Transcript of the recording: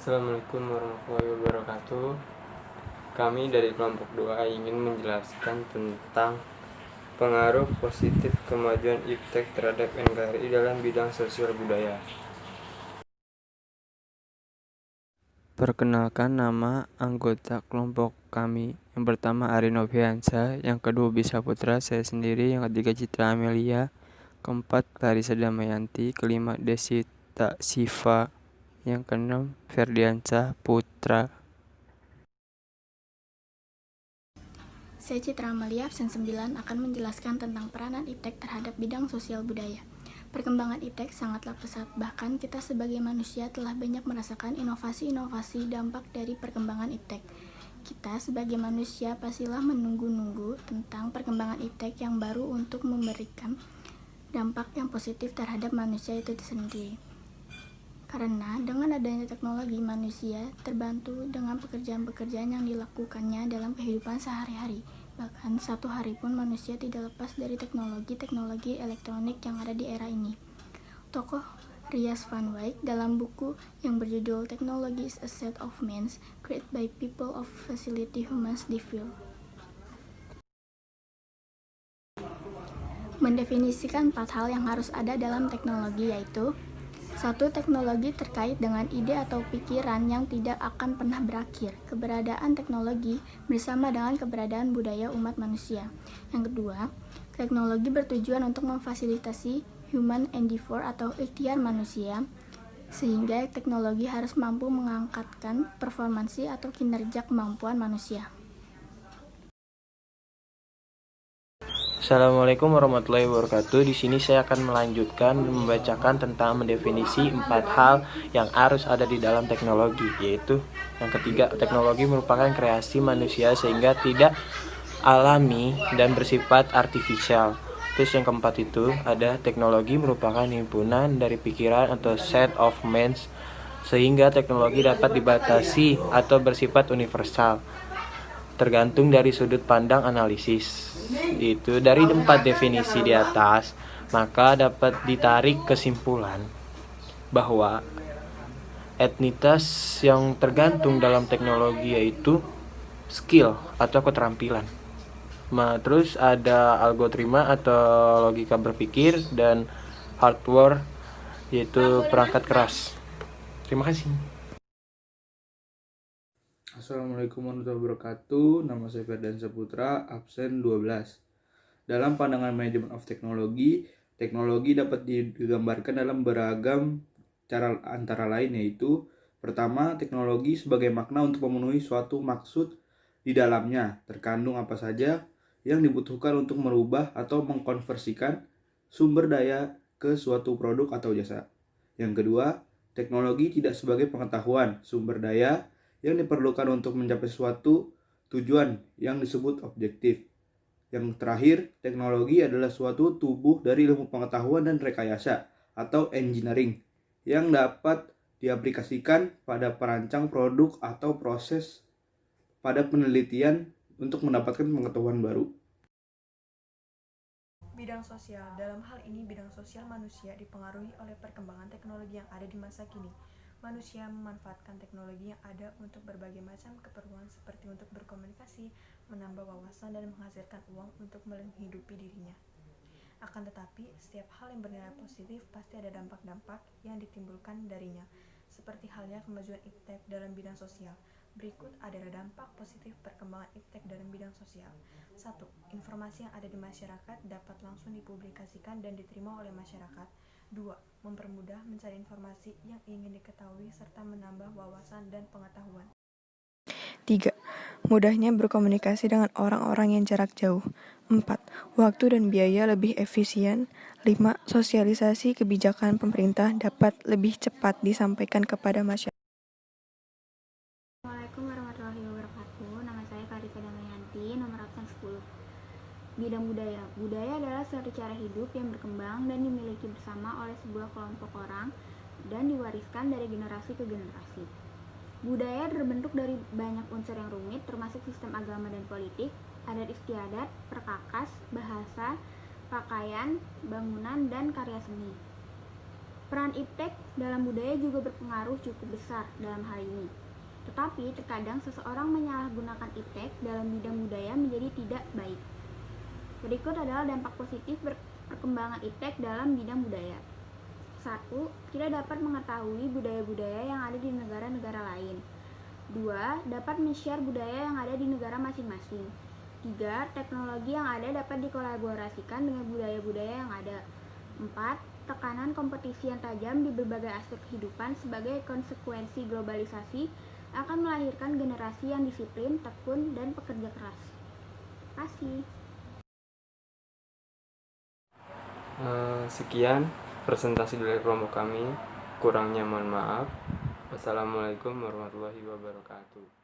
Assalamualaikum warahmatullahi wabarakatuh. Kami dari kelompok 2 ingin menjelaskan tentang pengaruh positif kemajuan iptek terhadap NKRI dalam bidang sosial budaya. Perkenalkan nama anggota kelompok kami. Yang pertama Ari Noviansa, yang kedua Bisa Putra, saya sendiri, yang ketiga Citra Amelia, keempat Clarissa Damayanti, kelima Desita Siva, yang keenam Ferdiansyah Putra. Saya Citra Amelia, absen 9, akan menjelaskan tentang peranan iptek terhadap bidang sosial budaya. Perkembangan iptek sangatlah pesat, bahkan kita sebagai manusia telah banyak merasakan inovasi-inovasi dampak dari perkembangan iptek. Kita sebagai manusia pastilah menunggu-nunggu tentang perkembangan iptek yang baru untuk memberikan dampak yang positif terhadap manusia itu sendiri. Karena dengan adanya teknologi, manusia terbantu dengan pekerjaan-pekerjaan yang dilakukannya dalam kehidupan sehari-hari. Bahkan satu hari pun manusia tidak lepas dari teknologi elektronik yang ada di era ini. Tokoh Rias van Wyk dalam buku yang berjudul Technology is a Set of Means Created by People of Facility Humans Devil mendefinisikan 4 hal yang harus ada dalam teknologi, yaitu: 1. Teknologi terkait dengan ide atau pikiran yang tidak akan pernah berakhir. Keberadaan teknologi bersama dengan keberadaan budaya umat manusia. Yang kedua, teknologi bertujuan untuk memfasilitasi human endeavor atau ikhtiar manusia, sehingga teknologi harus mampu mengangkatkan performansi atau kinerja kemampuan manusia. Assalamualaikum warahmatullahi wabarakatuh. Di sini saya akan melanjutkan membacakan tentang mendefinisi 4 hal yang harus ada di dalam teknologi, yaitu yang ketiga, teknologi merupakan kreasi manusia sehingga tidak alami dan bersifat artifisial. Terus yang keempat itu ada teknologi merupakan himpunan dari pikiran atau set of minds sehingga teknologi dapat dibatasi atau bersifat universal tergantung dari sudut pandang analisis. Itu dari 4 definisi di atas, maka dapat ditarik kesimpulan bahwa etnitas yang tergantung dalam teknologi yaitu skill atau keterampilan. Terus ada algoritma atau logika berpikir dan hardware yaitu perangkat keras. Terima kasih. Assalamualaikum warahmatullahi wabarakatuh. Nama saya Ferdiansyah Putra, absen 12. Dalam pandangan manajemen of teknologi, teknologi dapat digambarkan dalam beragam cara antara lain, yaitu: pertama, teknologi sebagai makna untuk memenuhi suatu maksud di dalamnya, terkandung apa saja yang dibutuhkan untuk merubah atau mengkonversikan sumber daya ke suatu produk atau jasa. Yang kedua, teknologi tidak sebagai pengetahuan, sumber daya yang diperlukan untuk mencapai suatu tujuan yang disebut objektif. Yang terakhir, teknologi adalah suatu tubuh dari ilmu pengetahuan dan rekayasa atau engineering yang dapat diaplikasikan pada perancang produk atau proses pada penelitian untuk mendapatkan pengetahuan baru. Bidang sosial. Dalam hal ini, bidang sosial manusia dipengaruhi oleh perkembangan teknologi yang ada di masa kini. Manusia memanfaatkan teknologi yang ada untuk berbagai macam keperluan seperti untuk berkomunikasi, menambah wawasan, dan menghasilkan uang untuk menghidupi dirinya. Akan tetapi, setiap hal yang bernilai positif pasti ada dampak-dampak yang ditimbulkan darinya, seperti halnya kemajuan iptek dalam bidang sosial. Berikut adalah dampak positif perkembangan iptek dalam bidang sosial. 1. Informasi yang ada di masyarakat dapat langsung dipublikasikan dan diterima oleh masyarakat. 2. Mempermudah mencari informasi yang ingin diketahui serta menambah wawasan dan pengetahuan. 3. Mudahnya berkomunikasi dengan orang-orang yang jarak jauh. 4. Waktu dan biaya lebih efisien. 5. Sosialisasi kebijakan pemerintah dapat lebih cepat disampaikan kepada masyarakat. Assalamualaikum warahmatullahi wabarakatuh. Nama saya Clarissa Damayanti, nomor absen 10. Bidang budaya. Budaya adalah suatu cara hidup yang berkembang dan dimiliki bersama oleh sebuah kelompok orang dan diwariskan dari generasi ke generasi. Budaya terbentuk dari banyak unsur yang rumit, termasuk sistem agama dan politik, adat istiadat, perkakas, bahasa, pakaian, bangunan, dan karya seni. Peran iptek dalam budaya juga berpengaruh cukup besar dalam hal ini. Tetapi terkadang seseorang menyalahgunakan iptek dalam bidang budaya menjadi tidak baik. Berikut adalah dampak positif perkembangan iptek dalam bidang budaya. 1. Kita dapat mengetahui budaya-budaya yang ada di negara-negara lain. 2. Dapat men-share budaya yang ada di negara masing-masing. 3. Teknologi yang ada dapat dikolaborasikan dengan budaya-budaya yang ada. 4. Tekanan kompetisi yang tajam di berbagai aspek kehidupan sebagai konsekuensi globalisasi akan melahirkan generasi yang disiplin, tekun, dan pekerja keras. Terima kasih. Sekian presentasi dari kelompok kami. Kurangnya mohon maaf. Wassalamualaikum warahmatullahi wabarakatuh.